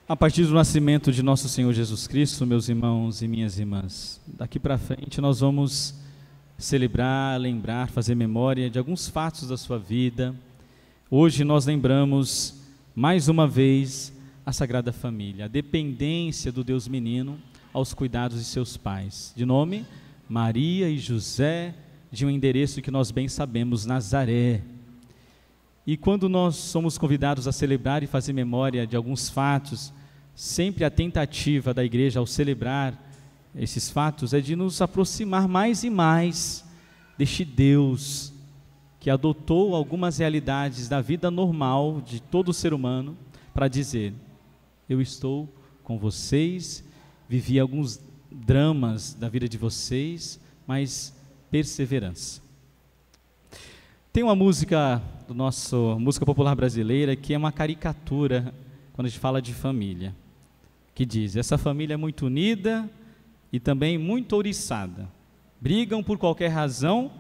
A partir do nascimento de nosso Senhor Jesus Cristo, meus irmãos e minhas irmãs, daqui para frente nós vamos celebrar, lembrar, fazer memória de alguns fatos da sua vida. Hoje nós lembramos, mais uma vez, a Sagrada Família, a dependência do Deus menino aos cuidados de seus pais, de nome Maria e José, de um endereço que nós bem sabemos, Nazaré. E quando nós somos convidados a celebrar e fazer memória de alguns fatos, sempre a tentativa da igreja ao celebrar esses fatos é de nos aproximar mais e mais deste Deus que adotou algumas realidades da vida normal de todo ser humano para dizer: eu estou com vocês, vivi alguns dramas da vida de vocês, mas perseverança. Tem uma música música popular brasileira que é uma caricatura quando a gente fala de família, que diz: essa família é muito unida e também muito ouriçada, brigam por qualquer razão,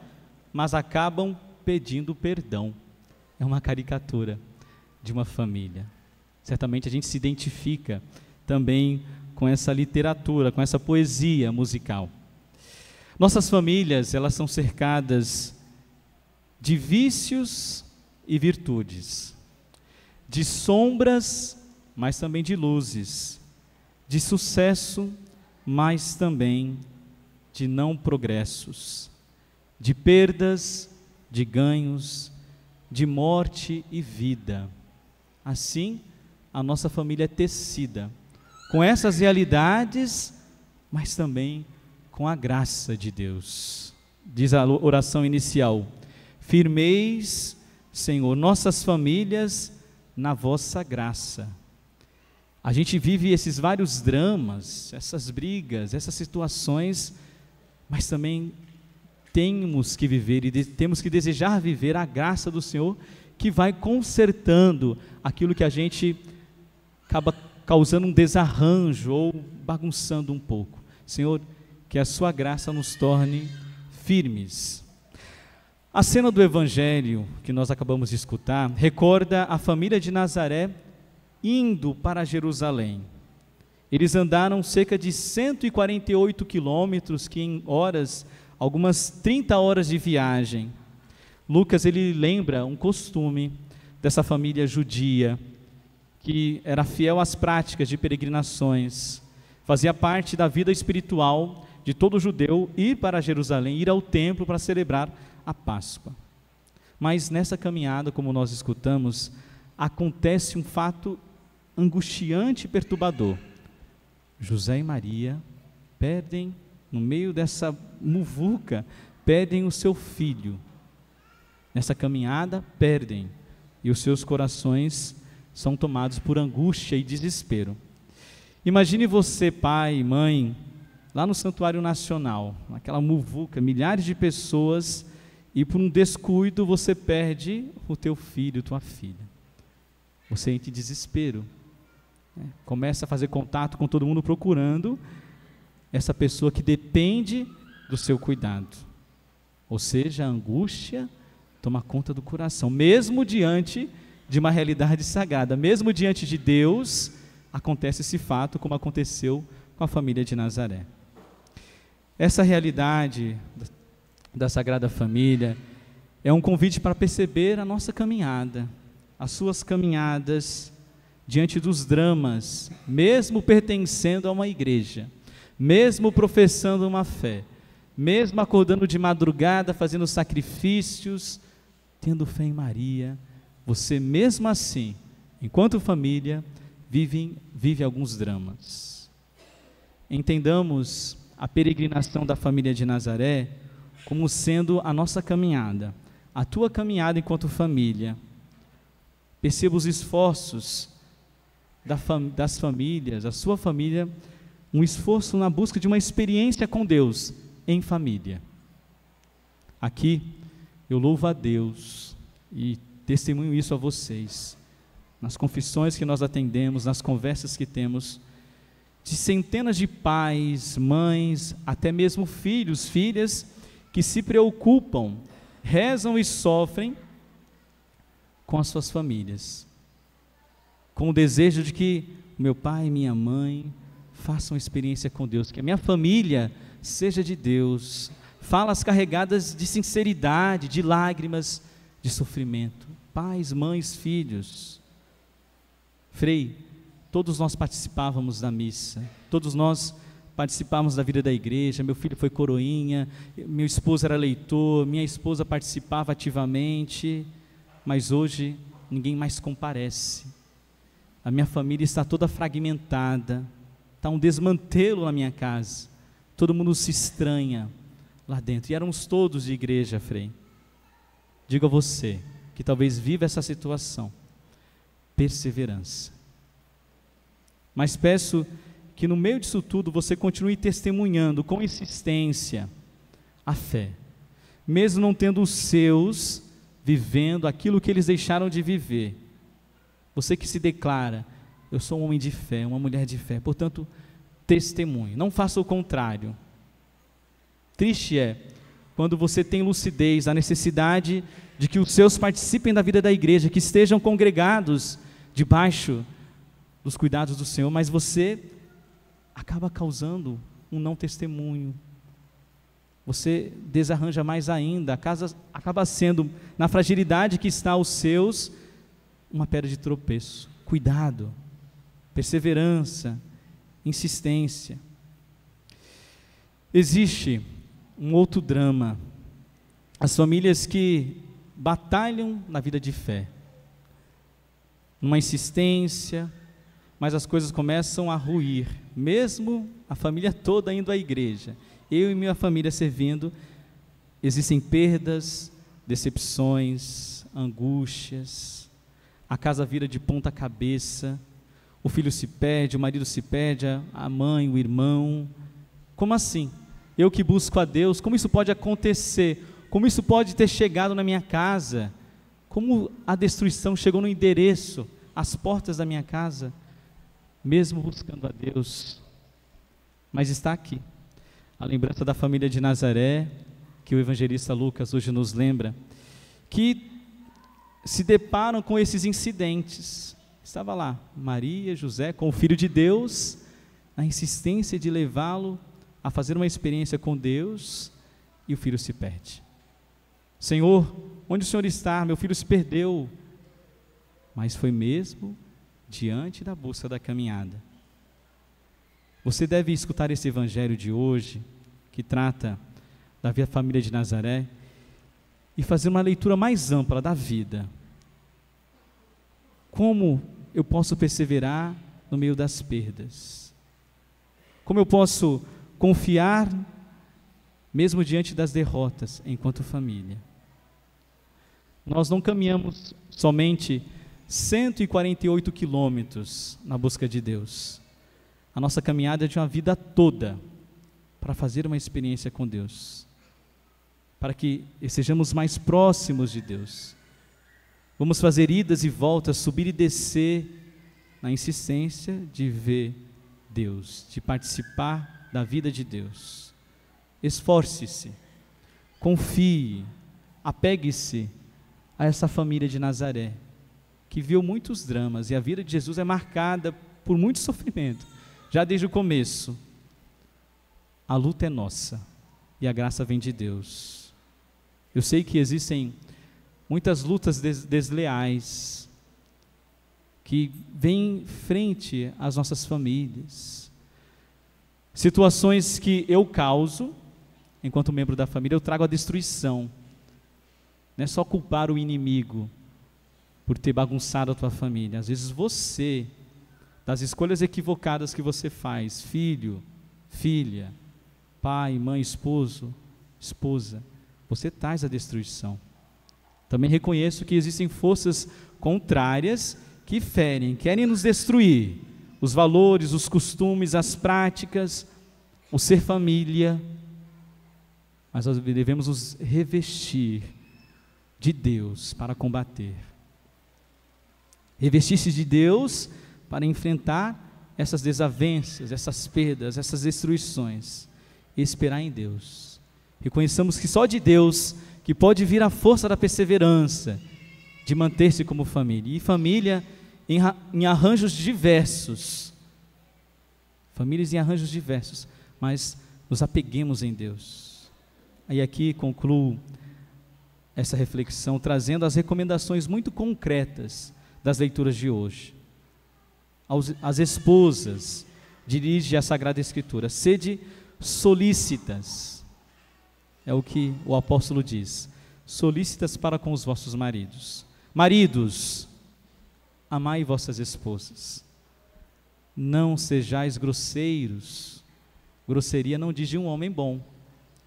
mas acabam pedindo perdão. É uma caricatura de uma família. Certamente a gente se identifica também com essa literatura, com essa poesia musical. Nossas famílias, elas são cercadas de vícios e virtudes, de sombras, mas também de luzes, de sucesso, mas também de não progressos, de perdas, de ganhos, de morte e vida. Assim, a nossa família é tecida com essas realidades, mas também com a graça de Deus. Diz a oração inicial: firmeis, Senhor, nossas famílias na vossa graça. A gente vive esses vários dramas, essas brigas, essas situações, mas também temos que viver e temos que desejar viver a graça do Senhor, que vai consertando aquilo que a gente acaba causando um desarranjo ou bagunçando um pouco. Senhor, que a sua graça nos torne firmes. A cena do Evangelho que nós acabamos de escutar recorda a família de Nazaré indo para Jerusalém. Eles andaram cerca de 148 quilômetros, que em horas, algumas 30 horas de viagem. Lucas, ele lembra um costume dessa família judia, que era fiel às práticas de peregrinações, fazia parte da vida espiritual de todo judeu ir para Jerusalém, ir ao templo para celebrar a Páscoa. Mas nessa caminhada, como nós escutamos, acontece um fato angustiante e perturbador. José e Maria perdem, no meio dessa muvuca, perdem o seu filho. Nessa caminhada, perdem, e os seus corações são tomados por angústia e desespero. Imagine você, pai e mãe, lá no Santuário Nacional, naquela muvuca, milhares de pessoas, e por um descuido você perde o teu filho, tua filha. Você entra em desespero, né? Começa a fazer contato com todo mundo procurando essa pessoa que depende do seu cuidado. Ou seja, a angústia toma conta do coração, mesmo diante de uma realidade sagrada, mesmo diante de Deus, acontece esse fato, como aconteceu com a família de Nazaré. Essa realidade da Sagrada Família é um convite para perceber a nossa caminhada, as suas caminhadas diante dos dramas, mesmo pertencendo a uma igreja, mesmo professando uma fé, mesmo acordando de madrugada, fazendo sacrifícios, tendo fé em Maria, você mesmo assim, enquanto família, vive alguns dramas. Entendamos a peregrinação da família de Nazaré como sendo a nossa caminhada, a tua caminhada enquanto família. Perceba os esforços das famílias, a sua família, um esforço na busca de uma experiência com Deus em família. Aqui, eu louvo a Deus e testemunho isso a vocês, nas confissões que nós atendemos, nas conversas que temos, de centenas de pais, mães, até mesmo filhos, filhas, que se preocupam, rezam e sofrem com as suas famílias, com o desejo de que meu pai e minha mãe façam experiência com Deus, que a minha família seja de Deus. Falas carregadas de sinceridade, de lágrimas, de sofrimento. Pais, mães, filhos. Frei, todos nós participávamos da missa, todos nós participávamos da vida da igreja. Meu filho foi coroinha, meu esposo era leitor, minha esposa participava ativamente, mas hoje ninguém mais comparece. A minha família está toda fragmentada, está um desmantelo na minha casa, todo mundo se estranha lá dentro, e éramos todos de igreja, Frei. Digo a você, que talvez viva essa situação, perseverança. Mas peço que no meio disso tudo você continue testemunhando com insistência a fé, mesmo não tendo os seus vivendo aquilo que eles deixaram de viver. Você que se declara, eu sou um homem de fé, uma mulher de fé, portanto, testemunhe, não faça o contrário. Triste é quando você tem lucidez, a necessidade de que os seus participem da vida da igreja, que estejam congregados debaixo dos cuidados do Senhor, mas você acaba causando um não testemunho. Você desarranja mais ainda, a casa acaba sendo, na fragilidade que está os seus, uma pedra de tropeço. Cuidado, perseverança, insistência. Existe um outro drama, as famílias que batalham na vida de fé, numa insistência, mas as coisas começam a ruir, mesmo a família toda indo à igreja, eu e minha família servindo, existem perdas, decepções, angústias, a casa vira de ponta cabeça, o filho se perde, o marido se perde, a mãe, o irmão. Como assim? Eu que busco a Deus, como isso pode acontecer? Como isso pode ter chegado na minha casa? Como a destruição chegou no endereço, às portas da minha casa? Mesmo buscando a Deus, mas está aqui, a lembrança da família de Nazaré, que o evangelista Lucas hoje nos lembra, que se deparam com esses incidentes. Estava lá, Maria, José, com o Filho de Deus, na insistência de levá-lo a fazer uma experiência com Deus, e o filho se perde. Senhor, onde o Senhor está? Meu filho se perdeu. Mas foi mesmo diante da busca da caminhada. Você deve escutar esse evangelho de hoje, que trata da família de Nazaré, e fazer uma leitura mais ampla da vida. Como eu posso perseverar no meio das perdas? Como eu posso confiar, mesmo diante das derrotas, enquanto família? Nós não caminhamos somente 148 quilômetros na busca de Deus. A nossa caminhada é de uma vida toda para fazer uma experiência com Deus, para que sejamos mais próximos de Deus. Vamos fazer idas e voltas, subir e descer, na insistência de ver Deus, de participar da vida de Deus. Esforce-se, confie, apegue-se a essa família de Nazaré, que viu muitos dramas, e a vida de Jesus é marcada por muito sofrimento, já desde o começo. A luta é nossa, e a graça vem de Deus. Eu sei que existem muitas lutas desleais, que vêm frente às nossas famílias, situações que eu causo, enquanto membro da família, eu trago a destruição. Não é só culpar o inimigo por ter bagunçado a tua família. Às vezes você, das escolhas equivocadas que você faz, filho, filha, pai, mãe, esposo, esposa, você traz a destruição. Também reconheço que existem forças contrárias que ferem, querem nos destruir, os valores, os costumes, as práticas, o ser família, mas nós devemos nos revestir de Deus para combater. Revestir-se de Deus para enfrentar essas desavenças, essas perdas, essas destruições, e esperar em Deus. Reconheçamos que só de Deus que pode vir a força da perseverança, de manter-se como família. E família em arranjos diversos. Famílias em arranjos diversos, mas nos apeguemos em Deus. Aí aqui concluo essa reflexão trazendo as recomendações muito concretas das leituras de hoje. As esposas, dirige a Sagrada Escritura: sede solícitas, é o que o apóstolo diz, solícitas para com os vossos maridos. Maridos, amai vossas esposas, não sejais grosseiros. Grosseria não diz de um homem bom,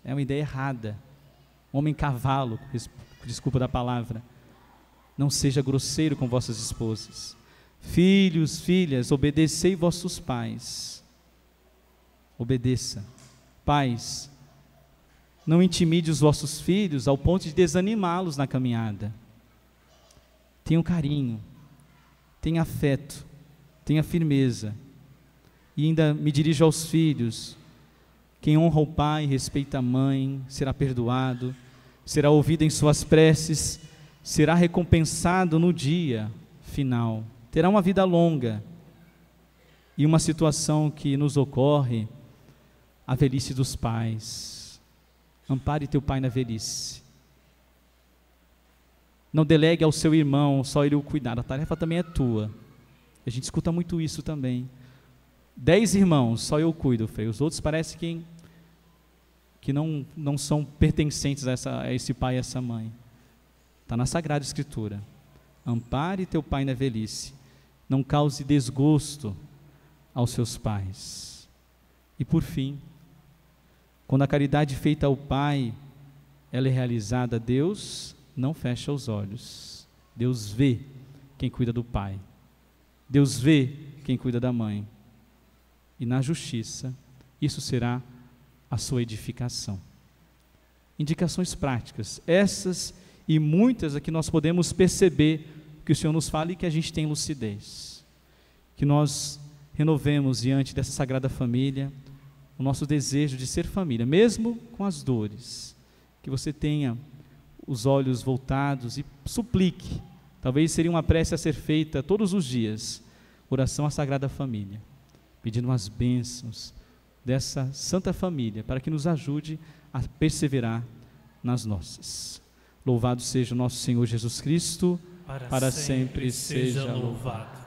é uma ideia errada. Homem cavalo, desculpa da palavra. Não seja grosseiro com vossas esposas. Filhos, filhas, obedecei vossos pais. Obedeça. Pais, não intimide os vossos filhos ao ponto de desanimá-los na caminhada. Tenha carinho, tenha afeto, tenha firmeza. E ainda me dirijo aos filhos: quem honra o pai, respeita a mãe, será perdoado, será ouvido em suas preces, será recompensado no dia final, terá uma vida longa. E uma situação que nos ocorre, a velhice dos pais. Ampare teu pai na velhice. Não delegue ao seu irmão só ele o cuidar, a tarefa também é tua. A gente escuta muito isso também. 10 irmãos, só eu cuido, Frei. Os outros parece que não são pertencentes a esse pai e essa mãe. Está na Sagrada Escritura. Ampare teu pai na velhice. Não cause desgosto aos seus pais. E por fim, quando a caridade feita ao pai, ela é realizada, Deus não fecha os olhos. Deus vê quem cuida do pai. Deus vê quem cuida da mãe. E na justiça, isso será a sua edificação. Indicações práticas, essas e muitas aqui nós podemos perceber que o Senhor nos fala e que a gente tem lucidez. Que nós renovemos diante dessa Sagrada Família o nosso desejo de ser família, mesmo com as dores. Que você tenha os olhos voltados e suplique. Talvez seria uma prece a ser feita todos os dias. Oração à Sagrada Família, pedindo as bênçãos dessa Santa Família, para que nos ajude a perseverar nas nossas. Louvado seja o nosso Senhor Jesus Cristo, para sempre seja louvado.